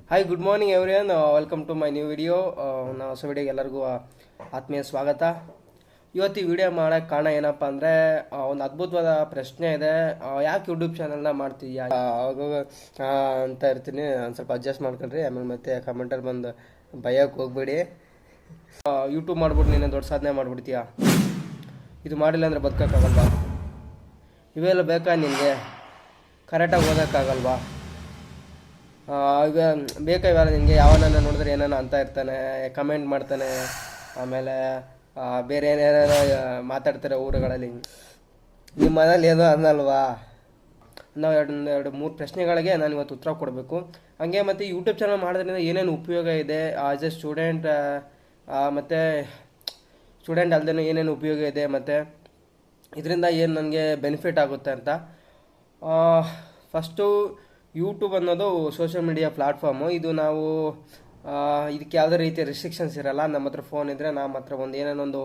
Hi good morning everyone, welcome to my new video. ನಾವು ಹೊಸ ವಿಡಿಯೋಗೆ ಎಲ್ಲರಿಗೂ ಆತ್ಮೀಯ ಸ್ವಾಗತ. ಇವತ್ತು ಈ ವಿಡಿಯೋ ಮಾಡೋಕ್ಕೆ ಕಾರಣ ಏನಪ್ಪ ಅಂದರೆ ಒಂದು ಅದ್ಭುತವಾದ ಪ್ರಶ್ನೆ ಇದೆ. ಯಾಕೆ ಯೂಟ್ಯೂಬ್ ಚಾನಲ್ನ ಮಾಡ್ತೀಯಾ ಅಂತ ಇರ್ತೀನಿ. ಒಂದು ಸ್ವಲ್ಪ ಅಡ್ಜಸ್ಟ್ ಮಾಡ್ಕೊಳ್ರಿ. ಆಮೇಲೆ ಮತ್ತೆ ಕಮೆಂಟಲ್ಲಿ ಬಂದು ಭಯಕ್ಕೆ ಹೋಗ್ಬೇಡಿ. ಯೂಟ್ಯೂಬ್ ಮಾಡ್ಬಿಟ್ಟು ನೀನು ದೊಡ್ಡ ಸಾಧನೆ ಮಾಡಿಬಿಡ್ತೀಯಾ, ಇದು ಮಾಡಿಲ್ಲ ಅಂದರೆ ಬದುಕೋಕ್ಕಾಗಲ್ವಾ, ಇವೆಲ್ಲ ಬೇಕಾ ನಿನಗೆ, ಕರೆಕ್ಟಾಗಿ ಓದೋಕ್ಕಾಗಲ್ವಾ, ಈಗ ಬೇಕಾ ಇವಾಗ ನಿನಗೆ, ಯಾವನನ್ನ ನೋಡಿದ್ರೆ ಏನಾನ ಅಂತ ಇರ್ತಾನೆ, ಕಮೆಂಟ್ ಮಾಡ್ತಾನೆ, ಆಮೇಲೆ ಬೇರೆ ಏನೇನೋ ಮಾತಾಡ್ತಾರೆ ಊರುಗಳಲ್ಲಿ, ನಿಮ್ಮ ಮನೇಲಿ ಏನೋ ಅನ್ನಲ್ವಾ, ನಾವು ಎರಡು ಮೂರು ಪ್ರಶ್ನೆಗಳಿಗೆ ನಾನು ಇವತ್ತು ಉತ್ತರ ಕೊಡಬೇಕು. ಹಾಗೆ ಮತ್ತು ಯೂಟ್ಯೂಬ್ ಚಾನಲ್ ಮಾಡೋದ್ರಿಂದ ಏನೇನು ಉಪಯೋಗ ಇದೆ ಆಸ್ ಎ ಸ್ಟೂಡೆಂಟ್, ಮತ್ತು ಸ್ಟೂಡೆಂಟ್ ಅಲ್ಲದೆ ಏನೇನು ಉಪಯೋಗ ಇದೆ, ಮತ್ತು ಇದರಿಂದ ಏನು ನನಗೆ ಬೆನಿಫಿಟ್ ಆಗುತ್ತೆ ಅಂತ. ಫಸ್ಟು, ಯೂಟ್ಯೂಬ್ ಅನ್ನೋದು ಸೋಷಿಯಲ್ ಮೀಡಿಯಾ ಪ್ಲಾಟ್ಫಾರ್ಮು. ಇದು ನಾವು ಇದಕ್ಕೆ ಯಾವುದೇ ರೀತಿಯ ರಿಸ್ಟ್ರಿಕ್ಷನ್ಸ್ ಇರಲ್ಲ. ನಮ್ಮ ಹತ್ರ ಫೋನ್ ಇದ್ದರೆ ನಮ್ಮ ಹತ್ರ ಏನೇನೊಂದು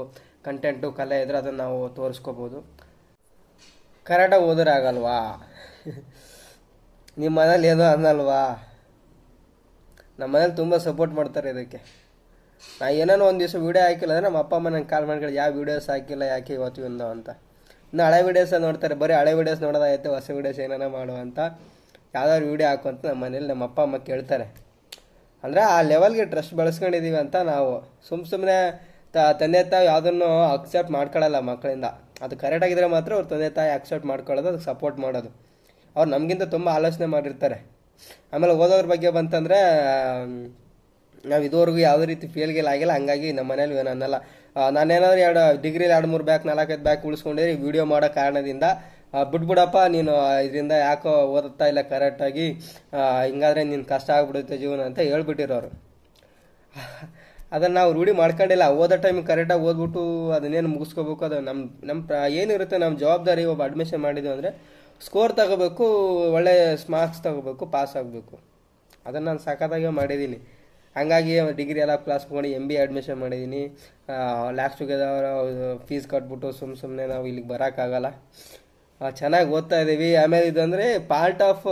ಕಂಟೆಂಟು, ಕಲೆ ಇದ್ದರೆ ಅದನ್ನು ನಾವು ತೋರಿಸ್ಕೋಬೋದು. ಕರೆಕ್ಟಾಗಿ ಓದಿದ್ರೆ ಆಗಲ್ವಾ, ನಿಮ್ಮ ಮನೇಲಿ ಏನೋ ಅನ್ನಲ್ವಾ. ನಮ್ಮ ಮನೇಲಿ ತುಂಬ ಸಪೋರ್ಟ್ ಮಾಡ್ತಾರೆ ಇದಕ್ಕೆ. ನಾ ಏನೇನೋ ಒಂದು ದಿವಸ ವೀಡಿಯೋ ಹಾಕಿಲ್ಲ ಅಂದರೆ ನಮ್ಮ ಅಪ್ಪ ಅಮ್ಮ ನಂಗೆ ಕಾಲ್ ಮಾಡ್ಕೊಳ್ಳಿ, ಯಾವ ವೀಡಿಯೋಸ್ ಹಾಕಿಲ್ಲ, ಯಾಕೆ ಇವತ್ತು ಇಂದು ಅಂತ. ಇನ್ನು ಹಳೆ ವೀಡಿಯೋಸ ನೋಡ್ತಾರೆ, ಬರೀ ಹಳೆ ವೀಡಿಯೋಸ್ ನೋಡೋದಾಯ್ತು, ಹೊಸ ವೀಡಿಯೋಸ್ ಏನಾರ ಮಾಡುವ ಅಂತ. ಯಾವ್ದಾದ್ರು ವೀಡಿಯೋ ಹಾಕು ಅಂತ ನಮ್ಮ ಮನೇಲಿ ನಮ್ಮ ಅಪ್ಪ ಅಮ್ಮ ಕೇಳ್ತಾರೆ. ಅಂದರೆ ಆ ಲೆವೆಲ್ಗೆ ಟ್ರಸ್ಟ್ ಬೆಳೆಸ್ಕೊಂಡಿದ್ದೀವಿ ಅಂತ. ನಾವು ಸುಮ್ಮನೆ ತಂದೆ ತಾಯಿ ಯಾವುದನ್ನು ಅಕ್ಸೆಪ್ಟ್ ಮಾಡ್ಕೊಳ್ಳಲ್ಲ ಮಕ್ಕಳಿಂದ. ಅದು ಕರೆಕ್ಟಾಗಿದ್ದರೆ ಮಾತ್ರ ಅವ್ರು ತಂದೆ ತಾಯಿ ಅಕ್ಸೆಪ್ಟ್ ಮಾಡ್ಕೊಳ್ಳೋದು, ಅದಕ್ಕೆ ಸಪೋರ್ಟ್ ಮಾಡೋದು. ಅವ್ರು ನಮಗಿಂತ ತುಂಬ ಆಲೋಚನೆ ಮಾಡಿರ್ತಾರೆ. ಆಮೇಲೆ ಓದೋದ್ರ ಬಗ್ಗೆ ಬಂತಂದರೆ ನಾವು ಇದುವರೆಗೂ ಯಾವುದೇ ರೀತಿ ಫೇಲ್ಗೆಲ್ಲ ಆಗಿಲ್ಲ. ಹಂಗಾಗಿ ನಮ್ಮ ಮನೇಲಿ ಏನು ಅನ್ನಲ್ಲ. ನಾನೇನಾದ್ರು 2 ಬ್ಯಾಕ್ 4-5 ಬ್ಯಾಕ್ ಉಳಿಸ್ಕೊಂಡಿರಿ ವೀಡಿಯೋ ಮಾಡೋ ಕಾರಣದಿಂದ, ಬಿಟ್ಬಿಡಪ್ಪ ನೀನು, ಇದರಿಂದ ಯಾಕೋ ಓದುತ್ತಾ ಇಲ್ಲ ಕರೆಕ್ಟಾಗಿ, ಹಿಂಗಾದ್ರೆ ನೀನು ಕಷ್ಟ ಆಗ್ಬಿಡುತ್ತೆ ಜೀವನ ಅಂತ ಹೇಳ್ಬಿಟ್ಟಿರೋರು. ಅದನ್ನು ನಾವು ರೂಢಿ ಮಾಡ್ಕೊಂಡಿಲ್ಲ. ಓದೋ ಟೈಮಿಗೆ ಕರೆಕ್ಟಾಗಿ ಓದ್ಬಿಟ್ಟು ಅದನ್ನೇನು ಮುಗಿಸ್ಕೋಬೇಕು, ಅದು ಏನಿರುತ್ತೆ ನಮ್ಮ ಜವಾಬ್ದಾರಿ. ಒಬ್ಬ ಅಡ್ಮಿಷನ್ ಮಾಡಿದ್ವಿ ಅಂದರೆ ಸ್ಕೋರ್ ತಗೋಬೇಕು, ಒಳ್ಳೆ ಮಾರ್ಕ್ಸ್ ತಗೋಬೇಕು, ಪಾಸ್ ಆಗಬೇಕು. ಅದನ್ನು ನಾನು ಸಖತ್ತಾಗೆ ಮಾಡಿದ್ದೀನಿ. ಹಂಗಾಗಿ ಡಿಗ್ರಿ ಎಲ್ಲ ಕ್ಲಾಸ್ ಮಾಡಿ MBA ಅಡ್ಮಿಷನ್ ಮಾಡಿದ್ದೀನಿ. ಲ್ಯಾಕ್ಸ್ ಟುಗೆದರ್ ಫೀಸ್ ಕಟ್ಬಿಟ್ಟು ಸುಮ್ಮನೆ ನಾವು ಇಲ್ಲಿಗೆ ಬರೋಕ್ಕಾಗಲ್ಲ. ಚೆನ್ನಾಗಿ ಓದ್ತಾ ಇದ್ದೀವಿ. ಆಮೇಲೆ ಇದಂದರೆ ಪಾರ್ಟ್ ಆಫ್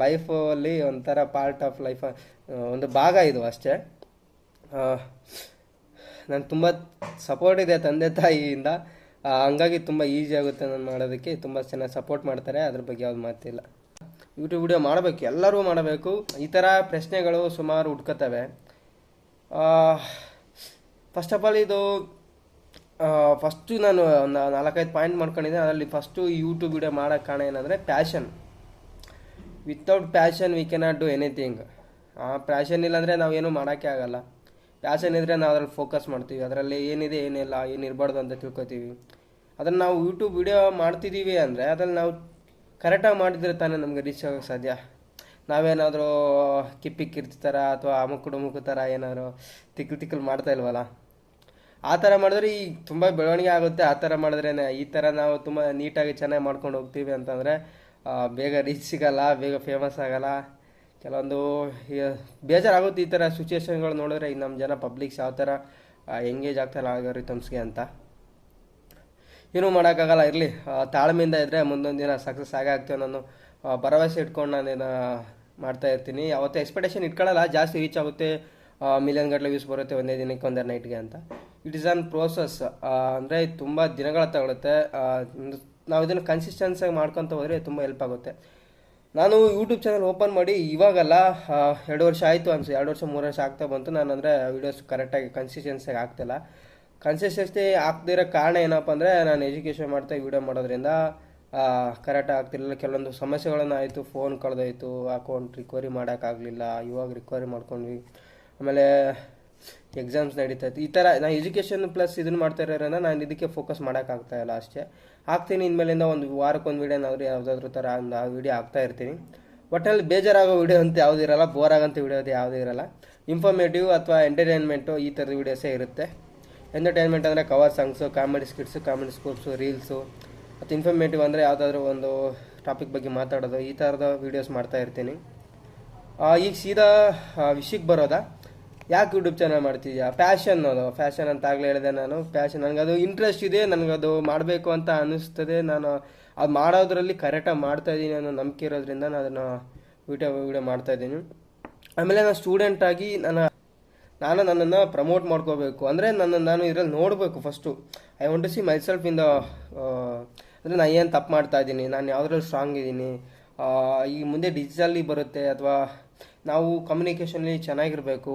ಲೈಫಲ್ಲಿ, ಒಂಥರ ಪಾರ್ಟ್ ಆಫ್ ಲೈಫ್, ಒಂದು ಭಾಗ ಇದು ಅಷ್ಟೇ. ನಾನು ತುಂಬ ಸಪೋರ್ಟ್ ಇದೆ ತಂದೆ ತಾಯಿಯಿಂದ. ಹಂಗಾಗಿ ತುಂಬ ಈಸಿ ಆಗುತ್ತೆ ನಾನು ಮಾಡೋದಕ್ಕೆ. ತುಂಬ ಚೆನ್ನಾಗಿ ಸಪೋರ್ಟ್ ಮಾಡ್ತಾರೆ, ಅದ್ರ ಬಗ್ಗೆ ಯಾವ್ದು ಮಾತಿಲ್ಲ. ಯೂಟ್ಯೂಬ್ ವಿಡಿಯೋ ಮಾಡಬೇಕು, ಎಲ್ಲರೂ ಮಾಡಬೇಕು. ಈ ಥರ ಪ್ರಶ್ನೆಗಳು ಸುಮಾರು ಹುಡ್ಕೋತವೆ. ಫಸ್ಟ್ ಆಫ್ ಆಲ್ ಇದು ಫಸ್ಟು ನಾನು ಒಂದು 4-5 ಪಾಯಿಂಟ್ ಮಾಡ್ಕೊಂಡಿದ್ದೆ. ಅದರಲ್ಲಿ ಫಸ್ಟು ಯೂಟ್ಯೂಬ್ ವಿಡಿಯೋ ಮಾಡೋಕ್ಕೆ ಕಾರಣ ಏನಂದರೆ passion. Without passion we cannot do anything. Passion ಇಲ್ಲಾಂದರೆ ನಾವೇನು ಮಾಡೋಕ್ಕೆ ಆಗಲ್ಲ. ಪ್ಯಾಷನ್ ಇದ್ದರೆ ನಾವು ಅದ್ರಲ್ಲಿ ಫೋಕಸ್ ಮಾಡ್ತೀವಿ, ಅದರಲ್ಲಿ ಏನಿದೆ ಏನಿಲ್ಲ, ಏನಿರಬಾರ್ದು ಅಂತ ತಿಳ್ಕೊತೀವಿ. ಅದನ್ನು ನಾವು ಯೂಟ್ಯೂಬ್ ವಿಡಿಯೋ ಮಾಡ್ತಿದ್ದೀವಿ ಅಂದರೆ ಅದ್ರಲ್ಲಿ ನಾವು ಕರೆಕ್ಟಾಗಿ ಮಾಡಿದರೆ ತಾನೇ ನಮಗೆ ರೀಚ್ ಆಗೋಕ್ಕೆ ಸಾಧ್ಯ. ನಾವೇನಾದರೂ ಕಿರ್ತಿರ್ತಾರ ಅಥವಾ ಅಮುಕು ಥರ ಏನಾದ್ರು ತಿಕ್ಕಲು ಮಾಡ್ತಾ ಇಲ್ವಲ್ಲ. ಆ ಥರ ಮಾಡಿದ್ರೆ ಈಗ ತುಂಬ ಬೆಳವಣಿಗೆ ಆಗುತ್ತೆ. ಆ ಥರ ಮಾಡಿದ್ರೇ. ಈ ಥರ ನಾವು ತುಂಬ ನೀಟಾಗಿ ಚೆನ್ನಾಗಿ ಮಾಡ್ಕೊಂಡು ಹೋಗ್ತೀವಿ ಅಂತಂದರೆ ಬೇಗ ರೀಚ್ ಸಿಗೋಲ್ಲ, ಬೇಗ ಫೇಮಸ್ ಆಗೋಲ್ಲ. ಕೆಲವೊಂದು ಬೇಜಾರಾಗುತ್ತೆ ಈ ಥರ ಸಿಚುವೇಶನ್ಗಳು ನೋಡಿದ್ರೆ. ಈಗ ನಮ್ಮ ಜನ ಪಬ್ಲಿಕ್ಸ್ ಯಾವ ಥರ ಎಂಗೇಜ್ ಆಗ್ತಾಯಿಲ್ಲ ಆಲ್ಗಾರಿಥಮ್ಸ್ಗೆ ಅಂತ. ಏನೂ ಮಾಡೋಕ್ಕಾಗಲ್ಲ. ಇರಲಿ, ತಾಳ್ಮೆಯಿಂದ ಇದ್ದರೆ ಮುಂದೊಂದು ದಿನ ಸಕ್ಸಸ್ ಆಗೇ ಆಗ್ತೀವಿ. ನಾನು ಭರವಸೆ ಇಟ್ಕೊಂಡು ನಾನೇನು ಮಾಡ್ತಾ ಇರ್ತೀನಿ. ಯಾವತ್ತೂ ಎಕ್ಸ್ಪೆಕ್ಟೇಷನ್ ಇಟ್ಕೊಳ್ಳಲ್ಲ ಜಾಸ್ತಿ ರೀಚ್ ಆಗುತ್ತೆ, ಮಿಲಿಯನ್ ಗಟ್ಟಲೆ ವ್ಯೂಸ್ ಬರುತ್ತೆ ಒಂದೇ ದಿನಕ್ಕೆ, ಒಂದೇ ನೈಟ್ಗೆ ಅಂತ. It is on process. ಅಂದರೆ ತುಂಬ ದಿನಗಳ ತಗೊಳುತ್ತೆ. ನಾವು ಇದನ್ನು ಕನ್ಸಿಸ್ಟೆನ್ಸಿಯಾಗಿ ಮಾಡ್ಕೊತ ಹೋದರೆ ತುಂಬ ಹೆಲ್ಪ್ ಆಗುತ್ತೆ. ನಾನು ಯೂಟ್ಯೂಬ್ ಚಾನಲ್ ಓಪನ್ ಮಾಡಿ ಇವಾಗಲ್ಲ, 2 ವರ್ಷ ಆಯಿತು ಅನಿಸುತ್ತೆ. 2 ವರ್ಷ 3 ವರ್ಷ ಆಗ್ತಾ ಬಂತು. ನಾನು ಅಂದರೆ ವೀಡಿಯೋಸ್ ಕರೆಕ್ಟಾಗಿ ಕನ್ಸಿಸ್ಟೆನ್ಸಿಯಾಗಿ ಆಗ್ತಿಲ್ಲ. ಕನ್ಸಿಸ್ಟೆನ್ಸಿ ಆಗ್ತಿರೋ ಕಾರಣ ಏನಪ್ಪ ಅಂದರೆ, ನಾನು ಎಜುಕೇಷನ್ ಮಾಡ್ತಾ ವೀಡಿಯೋ ಮಾಡೋದ್ರಿಂದ ಕರೆಕ್ಟಾಗಿ ಆಗ್ತಿರಲಿಲ್ಲ. ಕೆಲವೊಂದು ಸಮಸ್ಯೆಗಳನ್ನು ಆಯಿತು, ಫೋನ್ ಕಳೆದೋಯ್ತು, ಅಕೌಂಟ್ ರಿಕವರಿ ಮಾಡೋಕ್ಕಾಗಲಿಲ್ಲ. ಇವಾಗ ರಿಕವರಿ ಮಾಡ್ಕೊಂಡ್ವಿ. ಆಮೇಲೆ ಎಕ್ಸಾಮ್ಸ್ ನಡೀತಾಯಿತ್ತು. ಈ ಥರ ನಾನು ಎಜುಕೇಷನ್ ಪ್ಲಸ್ ಇದನ್ನು ಮಾಡ್ತಾ ಇರೋದ್ರಿಂದ ನಾನು ಇದಕ್ಕೆ ಫೋಕಸ್ ಮಾಡೋಕ್ಕಾಗ್ತಾಯಿಲ್ಲ ಅಷ್ಟೇ. ಆಗ್ತೀನಿ ಇನ್ಮೇಲಿಂದ ಒಂದು ವಾರಕ್ಕೊಂದು ವೀಡಿಯೋನಾದರೂ ಯಾವುದಾದ್ರೂ ಥರ ಒಂದು ವೀಡಿಯೋ ಆಗ್ತಾ ಇರ್ತೀನಿ. ಒಟ್ಟಲ್ಲಿ ಬೇಜಾರಾಗೋ ವೀಡಿಯೋ ಅಂತ ಯಾವುದೂ ಇರೋಲ್ಲ, ಬೋರ್ ಆಗೋಂಥ ವೀಡಿಯೋ ಅದು ಯಾವುದೂ ಇರೋಲ್ಲ. ಇನ್ಫಾರ್ಮೇಟಿವ್ ಅಥವಾ ಎಂಟರ್ಟೈನ್ಮೆಂಟು ಈ ಥರದ ವೀಡಿಯೋಸೇ ಇರುತ್ತೆ. ಎಂಟರ್ಟೈನ್ಮೆಂಟ್ ಅಂದರೆ cover songs, comedy skits, comedy scopes, reels. ಮತ್ತು ಇನ್ಫಾರ್ಮೇಟಿವ್ ಅಂದರೆ ಯಾವುದಾದ್ರೂ ಒಂದು ಟಾಪಿಕ್ ಬಗ್ಗೆ ಮಾತಾಡೋದು, ಈ ಥರದ ವೀಡಿಯೋಸ್ ಮಾಡ್ತಾ ಇರ್ತೀನಿ. ಈಗ ಸೀದಾ ವಿಷಯಕ್ಕೆ ಬರೋದಾ, ಯಾಕೆ ಯೂಟ್ಯೂಬ್ ಚಾನಲ್ ಮಾಡ್ತಿದ್ಯಾ? ಪ್ಯಾಷನ್, ಅದು ಫ್ಯಾಷನ್ ಅಂತ ಆಗಲೇ ಹೇಳಿದೆ ನಾನು. ಪ್ಯಾಷನ್, ನನಗದು ಇಂಟ್ರೆಸ್ಟ್ ಇದೆ, ನನಗದು ಮಾಡಬೇಕು ಅಂತ ಅನ್ನಿಸ್ತದೆ. ನಾನು ಅದು ಮಾಡೋದ್ರಲ್ಲಿ ಕರೆಕ್ಟಾಗಿ ಮಾಡ್ತಾಯಿದ್ದೀನಿ ಅನ್ನೋ ನಂಬಿಕೆ ಇರೋದ್ರಿಂದ ನಾನು ಅದನ್ನು ವೀಡಿಯೋ ಮಾಡ್ತಾಯಿದ್ದೀನಿ. ಆಮೇಲೆ ನಾನು ಸ್ಟೂಡೆಂಟಾಗಿ ನಾನು ನನ್ನನ್ನು ಪ್ರಮೋಟ್ ಮಾಡ್ಕೋಬೇಕು. ಅಂದರೆ ನಾನು ಇದರಲ್ಲಿ ನೋಡಬೇಕು first. I want to see myself in the ಅಂದರೆ ನಾನು ಏನು ತಪ್ಪು ಮಾಡ್ತಾ ಇದ್ದೀನಿ, ನಾನು ಯಾವುದ್ರಲ್ಲಿ ಸ್ಟ್ರಾಂಗ್ ಇದ್ದೀನಿ, ಈಗ ಮುಂದೆ ಡಿಜಿಟಲಿ ಬರುತ್ತೆ, ಅಥವಾ ನಾವು ಕಮ್ಯುನಿಕೇಷನಲ್ಲಿ ಚೆನ್ನಾಗಿರಬೇಕು,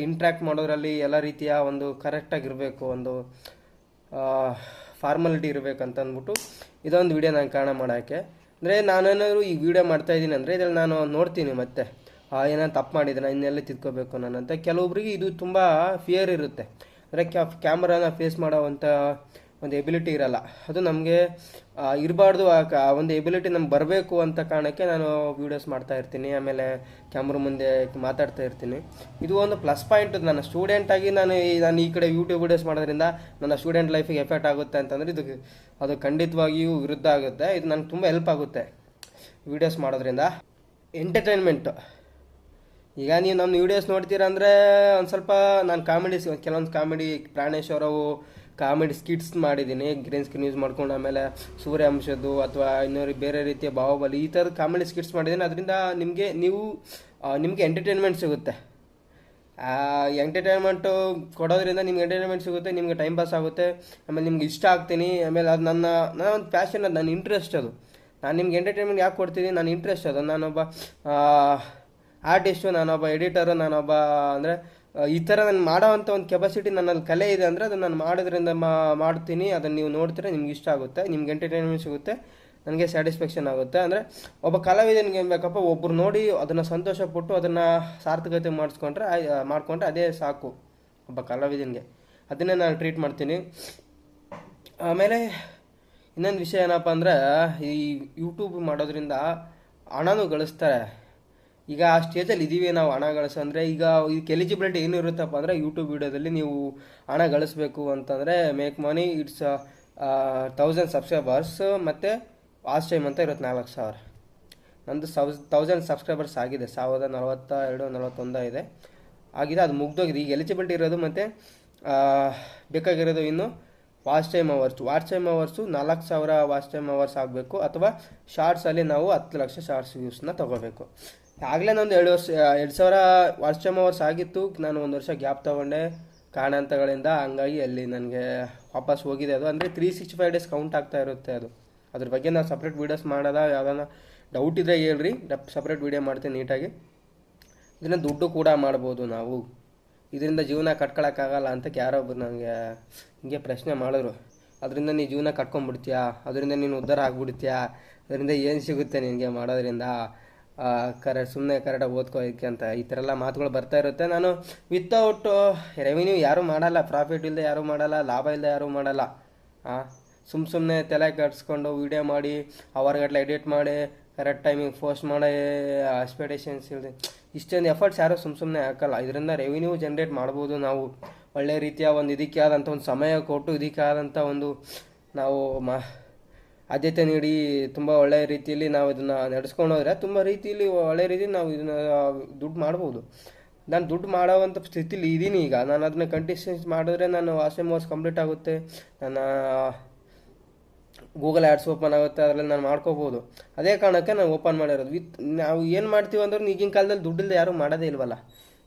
ಇಂಟ್ರ್ಯಾಕ್ಟ್ ಮಾಡೋದ್ರಲ್ಲಿ ಎಲ್ಲ ರೀತಿಯ ಒಂದು ಕರೆಕ್ಟಾಗಿರಬೇಕು, ಒಂದು ಫಾರ್ಮಾಲಿಟಿ ಇರಬೇಕಂತ ಅಂದ್ಬಿಟ್ಟು ಇದೊಂದು ವಿಡಿಯೋ ನಾನು ಕಾರಣ ಮಾಡೋಕ್ಕೆ. ಅಂದರೆ ನಾನೇನಾದ್ರು ಈ ವಿಡಿಯೋ ಮಾಡ್ತಾಯಿದ್ದೀನಿ ಅಂದರೆ ಇದರಲ್ಲಿ ನಾನು ನೋಡ್ತೀನಿ ಮತ್ತೆ ಏನಾದ್ರು ತಪ್ಪು ಮಾಡಿದ್ರೆ ಇನ್ನೆಲ್ಲ ತಿದ್ಕೋಬೇಕು ನಾನಂತ. ಕೆಲವೊಬ್ರಿಗೆ ಇದು ತುಂಬ ಫಿಯರ್ ಇರುತ್ತೆ, ಅಂದರೆ ಕ್ಯಾಮ್ರಾನ ಫೇಸ್ ಮಾಡೋವಂಥ ಒಂದು ಎಬಿಲಿಟಿ ಇರಲ್ಲ. ಅದು ನಮಗೆ ಇರಬಾರ್ದು. ಆ ಒಂದು ಎಬಿಲಿಟಿ ನಮ್ಗೆ ಬರಬೇಕು ಅಂತ ಕಾರಣಕ್ಕೆ ನಾನು ವೀಡಿಯೋಸ್ ಮಾಡ್ತಾ ಇರ್ತೀನಿ, ಆಮೇಲೆ ಕ್ಯಾಮ್ರಾ ಮುಂದೆ ಮಾತಾಡ್ತಾ ಇರ್ತೀನಿ. ಇದು ಒಂದು ಪ್ಲಸ್ ಪಾಯಿಂಟ್. ನನ್ನ ಸ್ಟೂಡೆಂಟಾಗಿ ನಾನು ಈ ಕಡೆ ಯೂಟ್ಯೂಬ್ ವೀಡಿಯೋಸ್ ಮಾಡೋದ್ರಿಂದ ನನ್ನ ಸ್ಟೂಡೆಂಟ್ ಲೈಫಿಗೆ ಎಫೆಕ್ಟ್ ಆಗುತ್ತೆ ಅಂತಂದರೆ ಅದು ಖಂಡಿತವಾಗಿಯೂ ವಿರುದ್ಧ ಆಗುತ್ತೆ. ಇದು ನನಗೆ ತುಂಬ ಹೆಲ್ಪ್ ಆಗುತ್ತೆ ವೀಡಿಯೋಸ್ ಮಾಡೋದ್ರಿಂದ. ಎಂಟರ್ಟೈನ್ಮೆಂಟು, ಈಗ ನೀವು ನಮ್ಮ ವೀಡಿಯೋಸ್ ನೋಡ್ತೀರಾ ಅಂದರೆ ಒಂದು ಸ್ವಲ್ಪ ನಾನು ಕೆಲವೊಂದು ಕಾಮಿಡಿ ಪ್ರಾಣೇಶ್ ಅವರವು ಕಾಮಿಡಿ ಸ್ಕಿಟ್ಸ್ ಮಾಡಿದ್ದೀನಿ, ಗ್ರೀನ್ ಸ್ಕ್ರೀನ್ ಯೂಸ್ ಮಾಡ್ಕೊಂಡು. ಆಮೇಲೆ ಸೂರ್ಯವಂಶದ್ದು ಅಥವಾ ಇನ್ನೊಂದು ಬೇರೆ ರೀತಿಯ ಬಾಹುಬಲಿ, ಈ ಥರದ ಕಾಮಿಡಿ ಸ್ಕಿಟ್ಸ್ ಮಾಡಿದ್ದೀನಿ. ಅದರಿಂದ ನಿಮಗೆ ಎಂಟರ್ಟೈನ್ಮೆಂಟ್ ಸಿಗುತ್ತೆ. ಎಂಟರ್ಟೈನ್ಮೆಂಟು ಕೊಡೋದ್ರಿಂದ ನಿಮ್ಗೆ ಎಂಟರ್ಟೈನ್ಮೆಂಟ್ ಸಿಗುತ್ತೆ, ನಿಮಗೆ ಟೈಮ್ ಪಾಸ್ ಆಗುತ್ತೆ, ಆಮೇಲೆ ನಿಮ್ಗೆ ಇಷ್ಟ ಆಗ್ತೀನಿ. ಆಮೇಲೆ ಅದು ನನ್ನ ಒಂದು ಪ್ಯಾಷನ್, ಅದು ನನ್ನ ಇಂಟ್ರೆಸ್ಟ್. ಅದು ನಾನು ನಿಮ್ಗೆ ಎಂಟರ್ಟೈನ್ಮೆಂಟ್ ಯಾಕೆ ಕೊಡ್ತೀನಿ, ನನ್ನ ಇಂಟ್ರೆಸ್ಟ್ ಅದು. ನಾನೊಬ್ಬ ಆರ್ಟಿಸ್ಟು, ನಾನೊಬ್ಬ ಎಡಿಟರು, ನಾನೊಬ್ಬ ಅಂದರೆ ಈ ಥರ ನಾನು ಮಾಡೋವಂಥ ಒಂದು ಕೆಪಾಸಿಟಿ ನನ್ನಲ್ಲಿ ಕಲೆ ಇದೆ. ಅಂದರೆ ಅದನ್ನು ನಾನು ಮಾಡೋದ್ರಿಂದ ಮಾಡ್ತೀನಿ. ಅದನ್ನು ನೀವು ನೋಡ್ತೀರಾ, ನಿಮ್ಗೆ ಇಷ್ಟ ಆಗುತ್ತೆ, ನಿಮ್ಗೆ ಎಂಟರ್ಟೈನ್ಮೆಂಟ್ ಸಿಗುತ್ತೆ, ನನಗೆ ಸ್ಯಾಟಿಸ್ಫ್ಯಾಕ್ಷನ್ ಆಗುತ್ತೆ. ಅಂದರೆ ಒಬ್ಬ ಕಲಾವಿದನಿಗೆ ಏನು ಬೇಕಪ್ಪ, ಒಬ್ಬರು ನೋಡಿ ಅದನ್ನು ಸಂತೋಷಪಟ್ಟು ಅದನ್ನು ಸಾರ್ಥಕತೆ ಮಾಡಿಕೊಂಡ್ರೆ ಅದೇ ಸಾಕು ಒಬ್ಬ ಕಲಾವಿದನಿಗೆ. ಅದನ್ನೇ ನಾನು ಟ್ರೀಟ್ ಮಾಡ್ತೀನಿ. ಆಮೇಲೆ ಇನ್ನೊಂದು ವಿಷಯ ಏನಪ್ಪ ಅಂದರೆ, ಈ ಯೂಟ್ಯೂಬ್ ಮಾಡೋದ್ರಿಂದ ಹಣನೂ ಗಳಿಸ್ತಾರೆ. ಈಗ ಆ ಸ್ಟೇಜಲ್ಲಿ ಇದ್ದೀವಿ ನಾವು, ಹಣ ಗಳಿಸಂದರೆ ಈಗ ಇದಕ್ಕೆ ಎಲಿಜಿಬಿಲಿಟಿ ಏನು ಇರುತ್ತಪ್ಪ ಅಂದರೆ, ಯೂಟ್ಯೂಬ್ ವೀಡಿಯೋದಲ್ಲಿ ನೀವು ಹಣ ಗಳಿಸ್ಬೇಕು ಅಂತಂದರೆ ಮೇಕ್ ಮನಿ ಇಟ್ಸ್ 1000 ಸಬ್ಸ್ಕ್ರೈಬರ್ಸ್ ಮತ್ತು ವಾಚ್ ಟೈಮ್ ಅಂತ ಇರುತ್ತೆ 4000. ನಂದು 1000 ಸಬ್ಸ್ಕ್ರೈಬರ್ಸ್ ಆಗಿದೆ, 1042-41 ಇದೆ ಆಗಿದೆ, ಅದು ಮುಗ್ದೋಗಿದೆ. ಈಗ ಎಲಿಜಿಬಿಲಿಟಿ ಇರೋದು ಮತ್ತು ಬೇಕಾಗಿರೋದು ಇನ್ನು watch time hours 4000 watch time hours ಆಗಬೇಕು. ಅಥವಾ ಶಾರ್ಟ್ಸಲ್ಲಿ ನಾವು 10 ಲಕ್ಷ ಶಾರ್ಟ್ಸ್ ವ್ಯೂಸ್ನ ತೊಗೋಬೇಕು. ಆಗಲೇ ನಂದು 2,000 ವಾಚ್ ಟೈಮ್ ಅವರ್ಸ್ ಆಗಿತ್ತು. ನಾನು 1 ವರ್ಷ ಗ್ಯಾಪ್ ತೊಗೊಂಡೆ ಕಾರಣಾಂತರಗಳಿಂದ. ಹಂಗಾಗಿ ಅಲ್ಲಿ ನನಗೆ ವಾಪಸ್ ಹೋಗಿದೆ ಅದು. ಅಂದರೆ 365 ಡೇಸ್ ಕೌಂಟ್ ಆಗ್ತಾ ಇರುತ್ತೆ ಅದು. ಅದ್ರ ಬಗ್ಗೆ ನಾವು ಸಪ್ರೇಟ್ ವೀಡಿಯೋಸ್ ಮಾಡೋದ, ಯಾವ್ದಾನ ಡೌಟ್ ಇದ್ದರೆ ಹೇಳ್ರಿ, ಸಪ್ರೇಟ್ ವೀಡಿಯೋ ಮಾಡ್ತೀನಿ ನೀಟಾಗಿ. ಇದನ್ನು ದುಡ್ಡು ಕೂಡ ಮಾಡ್ಬೋದು ನಾವು, ಇದರಿಂದ ಜೀವನ ಕಟ್ಕೊಳಕ್ಕಾಗಲ್ಲ ಅಂತ ಯಾರೊಬ್ಬರು ನನಗೆ ಹಿಂಗೆ ಪ್ರಶ್ನೆ ಮಾಡಿದ್ರು. ಅದರಿಂದ ನೀನು ಜೀವನ ಕಟ್ಕೊಂಡ್ಬಿಡ್ತೀಯಾ, ಅದರಿಂದ ನೀನು ಉದ್ಧಾರ ಆಗ್ಬಿಡ್ತೀಯಾ, ಅದರಿಂದ ಏನು ಸಿಗುತ್ತೆ ನಿನಗೆ ಮಾಡೋದ್ರಿಂದ, ಸುಮ್ಮನೆ ಕರೆಕ್ಟಾಗಿ ಓದ್ಕೋ ಇದಕ್ಕೆ ಅಂತ ಈ ಥರ ಎಲ್ಲ ಮಾತುಗಳು ಬರ್ತಾ ಇರುತ್ತೆ. ನಾನು ವಿತೌಟ್ ರೆವಿನ್ಯೂ ಯಾರೂ ಮಾಡಲ್ಲ, ಪ್ರಾಫಿಟ್ ಇಲ್ಲದೆ ಯಾರೂ ಮಾಡಲ್ಲ, ಲಾಭ ಇಲ್ಲದೆ ಯಾರೂ ಮಾಡಲ್ಲ. ಸುಮ್ಮನೆ ತಲೆ ಕಟ್ಸ್ಕೊಂಡು ವೀಡಿಯೋ ಮಾಡಿ ಅವರ್ಗಟ್ಲೆ ಎಡಿಟ್ ಮಾಡಿ ಕರೆಕ್ಟ್ ಟೈಮಿಗೆ ಪೋಸ್ಟ್ ಮಾಡಿ ಎಕ್ಸ್ಪೆಕ್ಟೇಷನ್ಸ್ ಇಲ್ಲದೆ ಇಷ್ಟೊಂದು ಎಫರ್ಟ್ಸ್ ಯಾರೂ ಸುಮ್ಮನೆ ಹಾಕಲ್ಲ. ಇದರಿಂದ ರೆವಿನ್ಯೂ ಜನ್ರೇಟ್ ಮಾಡ್ಬೋದು ನಾವು. ಒಳ್ಳೆ ರೀತಿಯ ಒಂದು ಇದಕ್ಕೆ ಆದಂಥ ಒಂದು ಸಮಯ ಕೊಟ್ಟು ಇದಕ್ಕೆ ಆದಂಥ ಒಂದು ನಾವು ಆದ್ಯತೆ ನೀಡಿ ತುಂಬ ಒಳ್ಳೆಯ ರೀತಿಯಲ್ಲಿ ನಾವು ಇದನ್ನು ನಡೆಸ್ಕೊಂಡು ಹೋದರೆ ತುಂಬ ರೀತಿಯಲ್ಲಿ ಒಳ್ಳೆಯ ರೀತಿಯಲ್ಲಿ ನಾವು ಇದನ್ನು ದುಡ್ಡು ಮಾಡ್ಬೋದು. ನಾನು ದುಡ್ಡು ಮಾಡೋವಂಥ ಸ್ಥಿತಿಲಿ ಇದ್ದೀನಿ ಈಗ. ನಾನು ಅದನ್ನ ಕಂಟಿನ್ಯೂಸ್ ಮಾಡಿದ್ರೆ ನಾನು ವಾಚ್ ಟೈಮ್ ಅವರ್ಸ್ ಕಂಪ್ಲೀಟ್ ಆಗುತ್ತೆ, ನನ್ನ ಗೂಗಲ್ ಆ್ಯಡ್ಸ್ ಓಪನ್ ಆಗುತ್ತೆ, ಅದರಲ್ಲಿ ನಾನು ಮಾಡ್ಕೋಬೋದು. ಅದೇ ಕಾರಣಕ್ಕೆ ನಾನು ಓಪನ್ ಮಾಡಿರೋದು. ನಾವು ಏನು ಮಾಡ್ತೀವಿ ಅಂದ್ರೆ ಈಗಿನ ಕಾಲದಲ್ಲಿ ದುಡ್ಡಿಲ್ಲದೆ ಯಾರೂ ಮಾಡೋದೇ ಇಲ್ವಲ್ಲ.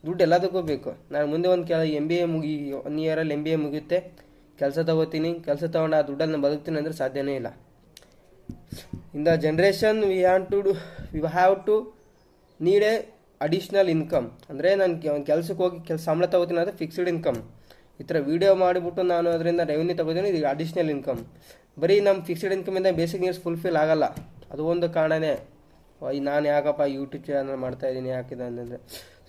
ದುಡ್ಡು ಎಲ್ಲದಕ್ಕೂ ಬೇಕು. ನಾನು ಮುಂದೆ ಒಂದು MBA 1 ಇಯರಲ್ಲಿ MBA ಮುಗಿಯುತ್ತೆ, ಕೆಲಸ ತೊಗೋತೀನಿ, ಕೆಲಸ ತೊಗೊಂಡು ಆ ದುಡ್ಡಲ್ಲಿ ನಾನು ಬದುಕ್ತೀನಿ ಅಂದರೆ ಸಾಧ್ಯನೇ ಇಲ್ಲ. In the generation we have to need a additional income. ಅಂದರೆ ನಾನು ಕೆಲಸಕ್ಕೆ ಹೋಗಿ ಸಂಬಳ ತೊಗೋತೀನಿ ಅಂದರೆ ಫಿಕ್ಸ್ಡ್ ಇನ್ಕಮ್. ಈ ಥರ ವೀಡಿಯೋ ಮಾಡಿಬಿಟ್ಟು ನಾನು ಅದರಿಂದ ರೆವಿನ್ಯೂ ತೊಗೋತೀನಿ, ಇದು ಅಡಿಷ್ನಲ್ ಇನ್ಕಮ್. ಬರೀ ನಮ್ಮ ಫಿಕ್ಸ್ಡ್ ಇನ್ಕಮಿಂದ ಬೇಸಿಕ್ ನೀಡ್ಸ್ ಫುಲ್ಫಿಲ್ ಆಗಲ್ಲ. ಅದು ಒಂದು ಕಾರಣನೇ ನಾನು ಯಾಕಪ್ಪ ಯೂಟ್ಯೂಬ್ ಚಾನಲ್ ಮಾಡ್ತಾಯಿದ್ದೀನಿ ಯಾಕಿದೆ ಅಂತಂದರೆ,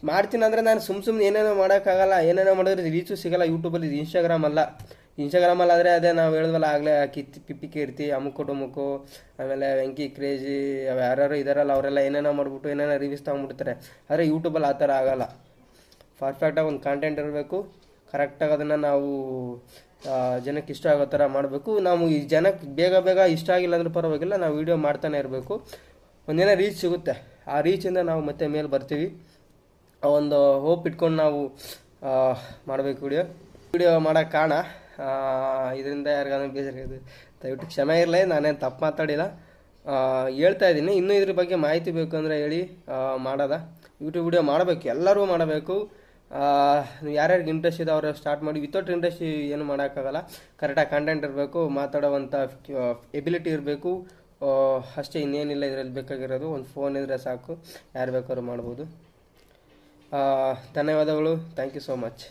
ಮಾಡ್ತೀನಿ ಅಂದರೆ ನಾನು ಸುಮ್ಮನೆ ಏನೇನೋ ಮಾಡೋಕ್ಕಾಗಲ್ಲ. ಏನೇನೋ ಮಾಡಿದ್ರೆ ರೀಚು ಸಿಗೋಲ್ಲ ಯೂಟ್ಯೂಬಲ್ಲಿ. ಇದು ಇನ್ಸ್ಟಾಗ್ರಾಮಲ್ಲಿ ಆದರೆ ಅದೇ ನಾವು ಹೇಳಿದ್ವಲ್ಲ ಆಗಲೇ, ಪಿಪ್ಪಿ ಕೀರ್ತಿ, ಅಮುಕು ಟುಮುಕು, ಆಮೇಲೆ ವೆಂಕಿ ಕ್ರೇಜಿ, ಯಾರ್ಯಾರು ಇದಾರಲ್ಲ ಅವರೆಲ್ಲ ಏನೇನೋ ಮಾಡಿಬಿಟ್ಟು ಏನೇನೋ ರಿವ್ಯೂಸ್ ತೊಗೊಂಡ್ಬಿಡ್ತಾರೆ. ಆದರೆ ಯೂಟ್ಯೂಬಲ್ಲಿ ಆ ಥರ ಆಗೋಲ್ಲ. ಪರ್ಫೆಕ್ಟಾಗಿ ಒಂದು ಕಾಂಟೆಂಟ್ ಇರಬೇಕು, ಕರೆಕ್ಟಾಗಿ ಅದನ್ನು ನಾವು ಜನಕ್ಕೆ ಇಷ್ಟ ಆಗೋ ಥರ ಮಾಡಬೇಕು. ನಾವು ಈ ಜನಕ್ಕೆ ಬೇಗ ಇಷ್ಟ ಆಗಿಲ್ಲ ಅಂದ್ರೆ ಪರವಾಗಿಲ್ಲ, ನಾವು ವೀಡಿಯೋ ಮಾಡ್ತಾನೆ ಇರಬೇಕು. ಒಂದಿನ ರೀಚ್ ಸಿಗುತ್ತೆ, ಆ ರೀಚಿಂದ ನಾವು ಮತ್ತೆ ಮೇಲೆ ಬರ್ತೀವಿ. ಒಂದು ಹೋಪ್ ಇಟ್ಕೊಂಡು ನಾವು ಮಾಡಬೇಕು ವಿಡಿಯೋ ಮಾಡೋಕ್ಕೆ ಕಾರಣ. ಇದರಿಂದ ಯಾರಿಗಾದ್ರೂ ಬೇಜಾರಾಗಿದೆ ದಯವಿಟ್ಟು ಕ್ಷಮೆ ಇರಲಿ, ನಾನೇನು ತಪ್ಪು ಮಾತಾಡಿಲ್ಲ. ಹೇಳ್ತಾ ಇದ್ದೀನಿ. ಇನ್ನೂ ಇದ್ರ ಬಗ್ಗೆ ಮಾಹಿತಿ ಬೇಕು ಅಂದರೆ ಹೇಳಿ, ಮಾಡೋದ ಯೂಟ್ಯೂಬ್ ವಿಡಿಯೋ ಮಾಡಬೇಕು, ಎಲ್ಲರೂ ಮಾಡಬೇಕು. ಯಾರ್ಯಾರಿಗೆ ಇಂಟ್ರೆಸ್ಟ್ ಇದೆ ಅವರು ಸ್ಟಾರ್ಟ್ ಮಾಡಿ. ವಿತೌಟ್ ಇಂಟ್ರೆಸ್ಟ್ ಏನು ಮಾಡೋಕ್ಕಾಗಲ್ಲ. ಕರೆಕ್ಟಾಗಿ ಕಂಟೆಂಟ್ ಇರಬೇಕು, ಮಾತಾಡೋವಂಥ ಎಬಿಲಿಟಿ ಇರಬೇಕು, ಅಷ್ಟೇ. ಇನ್ನೇನಿಲ್ಲ ಇದರಲ್ಲಿ ಬೇಕಾಗಿರೋದು. ಒಂದು ಫೋನ್ ಇದ್ದರೆ ಸಾಕು, ಯಾರು ಬೇಕಾದ್ರೂ ಮಾಡ್ಬೋದು. ಧನ್ಯವಾದಗಳು. Thank you so much.